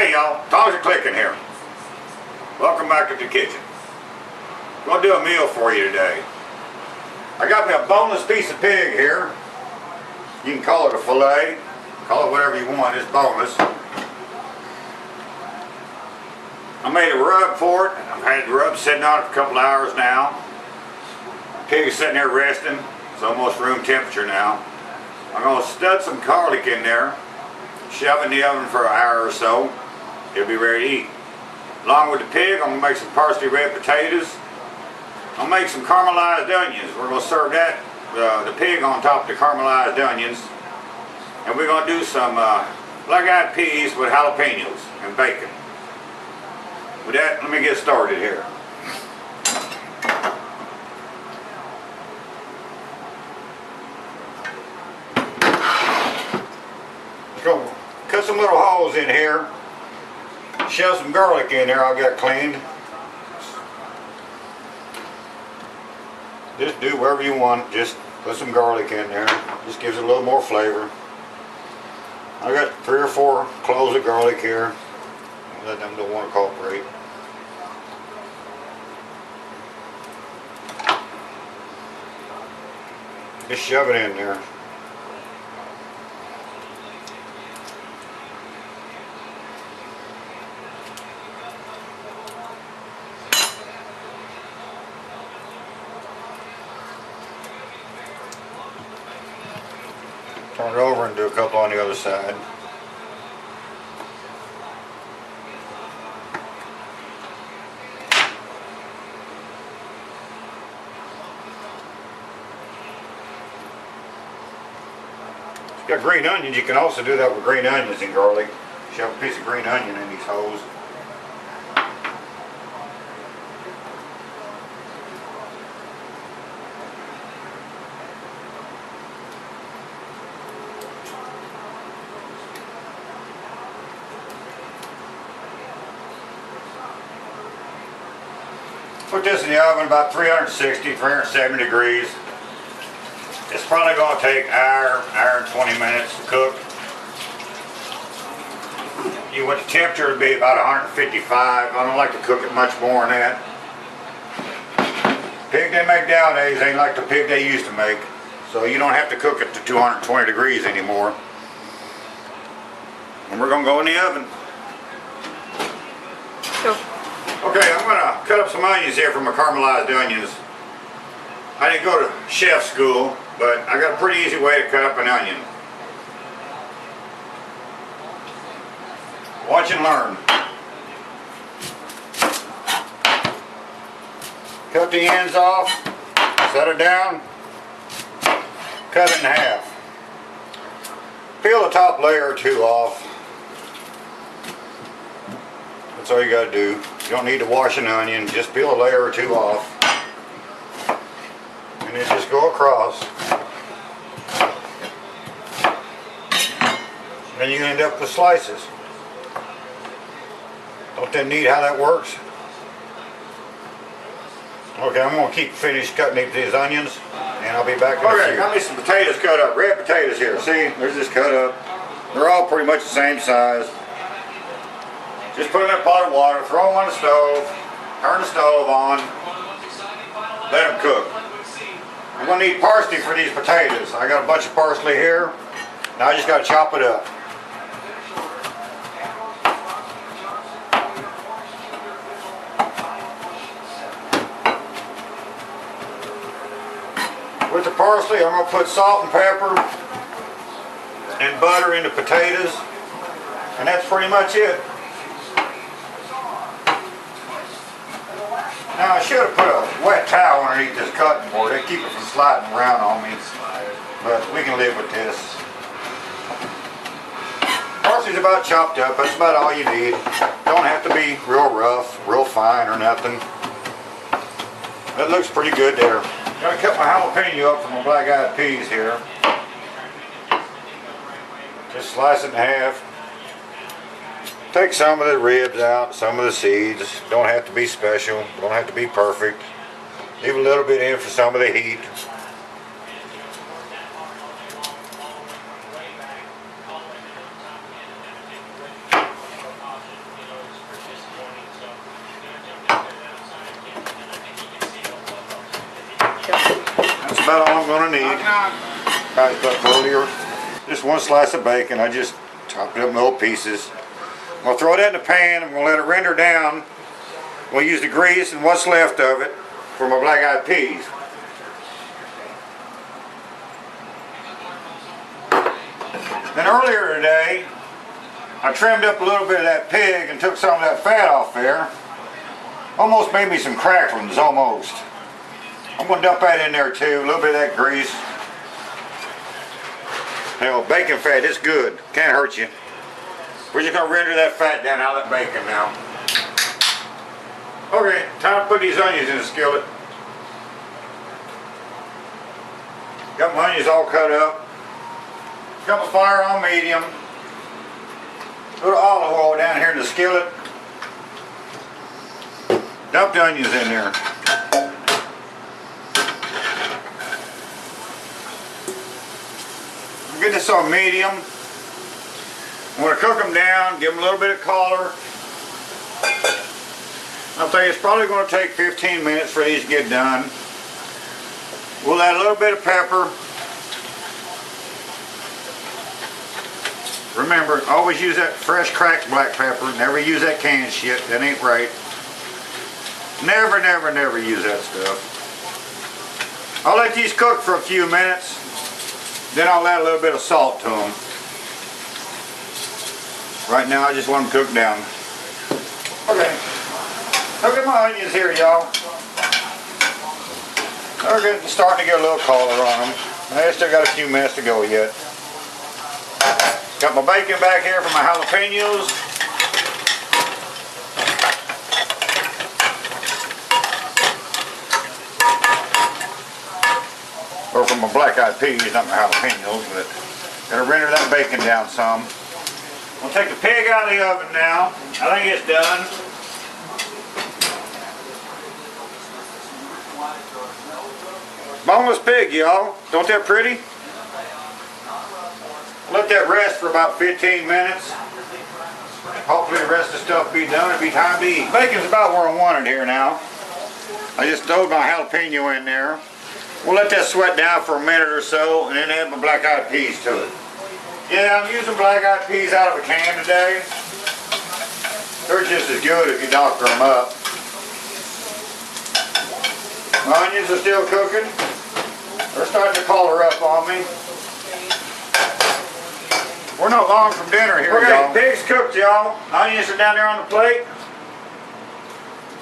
Hey y'all, Tongs are clicking here. Welcome back to the kitchen. I'm going to do a meal for you today. I got me a boneless piece of pig here. You can call it a fillet, call it whatever you want, it's boneless. I made a rub for it. I've had the rub sitting on it for a couple hours now. The pig is sitting there resting. It's almost room temperature now. I'm going to stud some garlic in there, shove it in the oven for an hour or so. It'll be ready to eat. Along with the pig, I'm going to make some parsley red potatoes. I'll make some caramelized onions. We're going to serve that, the pig on top of the caramelized onions. And we're going to do some black-eyed peas with jalapenos and bacon. With that, let me get started here. Go cut some little holes in here. Shove some garlic in there I got cleaned. Just do whatever you want. Just put some garlic in there. Just gives it a little more flavor. I got 3 or 4 cloves of garlic here. Let them don't want to cooperate. Just shove it in there. Turn it over and do a couple on the other side. If you got green onions, you can also do that with green onions and garlic. Shove a piece of green onion in these holes. Put this in the oven about 360, 370 degrees. It's probably going to take an hour and 20 minutes to cook. You want the temperature to be about 155. I don't like to cook it much more than that. Pig they make nowadays ain't like the pig they used to make. So you don't have to cook it to 220 degrees anymore. And we're going to go in the oven. Go. Okay, I'm going to cut up some onions here from my caramelized onions. I didn't go to chef school, but I got a pretty easy way to cut up an onion. Watch and learn. Cut the ends off, set it down, cut it in half. Peel the top layer or 2 off. That's all you got to do. You don't need to wash an onion, just peel a layer or 2 off. And then just go across. Then you end up with slices. Don't they need how that works? Okay, I'm going to keep finished cutting these onions, and I'll be back in a few. Okay, got me some potatoes cut up, red potatoes here. See, there's this cut up. They're all pretty much the same size. Just put them in a pot of water, throw them on the stove, turn the stove on, let them cook. I'm going to need parsley for these potatoes. I got a bunch of parsley here. Now I just got to chop it up. With the parsley, I'm going to put salt and pepper and butter in the potatoes. And that's pretty much it. Now I should have put a wet towel underneath this cutting board. They keep it from sliding around on me, but we can live with this. Parsley's about chopped up. That's about all you need. Don't have to be real rough, real fine or nothing. That looks pretty good there. Gotta cut my jalapeno up from my black-eyed peas here. Just slice it in half. Take some of the ribs out, some of the seeds. Don't have to be special, don't have to be perfect. Leave a little bit in for some of the heat. about all I'm gonna need. Guys, up earlier. Just one slice of bacon. I just chopped it up in little pieces. I'm gonna throw that in the pan. I'm gonna let it render down. We'll use the grease and what's left of it for my black-eyed peas. Then earlier today, I trimmed up a little bit of that pig and took some of that fat off there. Almost made me some cracklings, almost. I'm going to dump that in there too, a little bit of that grease. Hell, bacon fat, it's good. Can't hurt you. We're just going to render that fat down out of that bacon now. Okay, time to put these onions in the skillet. Got my onions all cut up. Got my fire on medium. A little olive oil down here in the skillet. Dump the onions in there. Get this on medium. I'm going to cook them down, give them a little bit of color. I'll tell you, it's probably going to take 15 minutes for these to get done. We'll add a little bit of pepper. Remember, always use that fresh cracked black pepper. Never use that canned shit. That ain't right. Never, never, never use that stuff. I'll let these cook for a few minutes. Then I'll add a little bit of salt to them. Right now I just want them cooked down. Okay. Look at my onions here, y'all. They're starting to get a little color on them. I still got a few minutes to go yet. Got my bacon back here for my jalapenos. Or for my black-eyed peas, not my jalapenos, but gotta render that bacon down some. I'll take the pig out of the oven now. I think it's done. Boneless pig, y'all. Don't that pretty? Let that rest for about 15 minutes. Hopefully the rest of the stuff be done. It'll be time to eat. Bacon's about where I want it here now. I just threw my jalapeno in there. We'll let that sweat down for a minute or so and then add my black-eyed peas to it. Yeah, I'm using black-eyed peas out of a can today. They're just as good if you doctor them up. My onions are still cooking. They're starting to color up on me. We're not long from dinner here, y'all. Okay, pig's cooked, y'all. Onions are down there on the plate.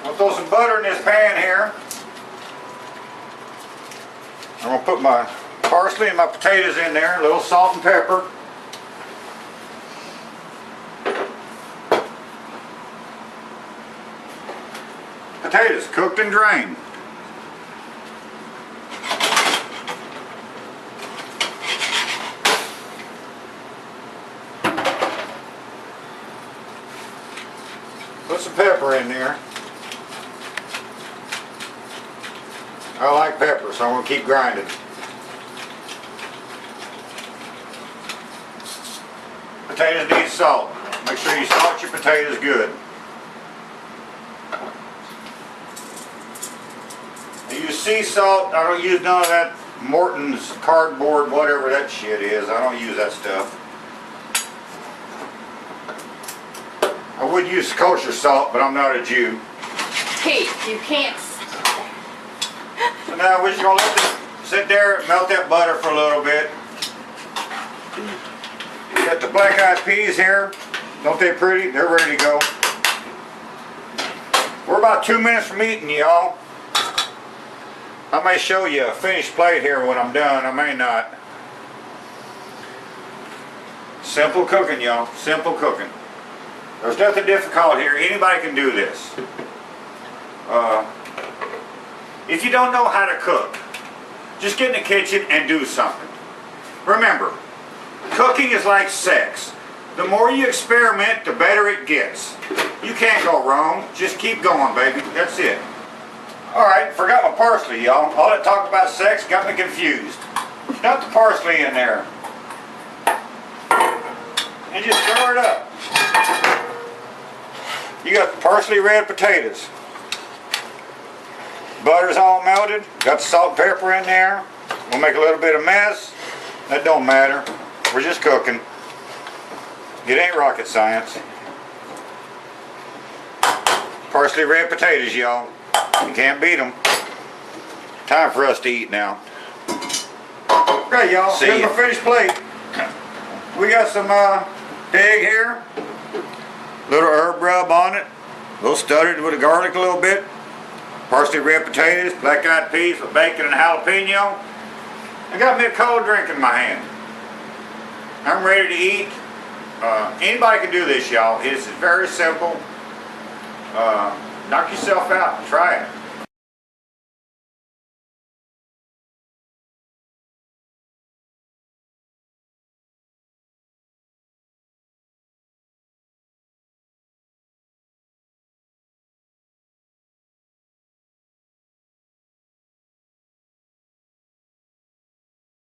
I'll throw some butter in this pan here. I'm going to put my parsley and my potatoes in there, a little salt and pepper. Potatoes cooked and drained. Put some pepper in there. I like pepper, so I'm going to keep grinding. Potatoes need salt. Make sure you salt your potatoes good. I use sea salt. I don't use none of that Morton's cardboard, whatever that shit is. I don't use that stuff. I would use kosher salt, but I'm not a Jew. Hey, you can't. So now we're just going to let this sit there and melt that butter for a little bit. Got the black-eyed peas here. Don't they pretty? They're ready to go. We're about 2 minutes from eating, y'all. I may show you a finished plate here when I'm done. I may not. Simple cooking, y'all. Simple cooking. There's nothing difficult here. Anybody can do this. If you don't know how to cook, just get in the kitchen and do something. Remember, cooking is like sex. The more you experiment, the better it gets. You can't go wrong. Just keep going, baby. That's it. Alright, forgot my parsley, y'all. All that talk about sex got me confused. Dump the parsley in there. And just stir it up. You got parsley red potatoes. Butter's all melted. Got the salt and pepper in there. We'll make a little bit of mess. That don't matter. We're just cooking. It ain't rocket science. Parsley red potatoes, y'all. You can't beat them. Time for us to eat now. Okay, y'all. Here's my finished plate. We got some pig here. Little herb rub on it. A little studded with the garlic a little bit. Parsley red potatoes, black-eyed peas with bacon and jalapeno. I got me a cold drink in my hand. I'm ready to eat. Anybody can do this, y'all. It is very simple. Knock yourself out. Try it.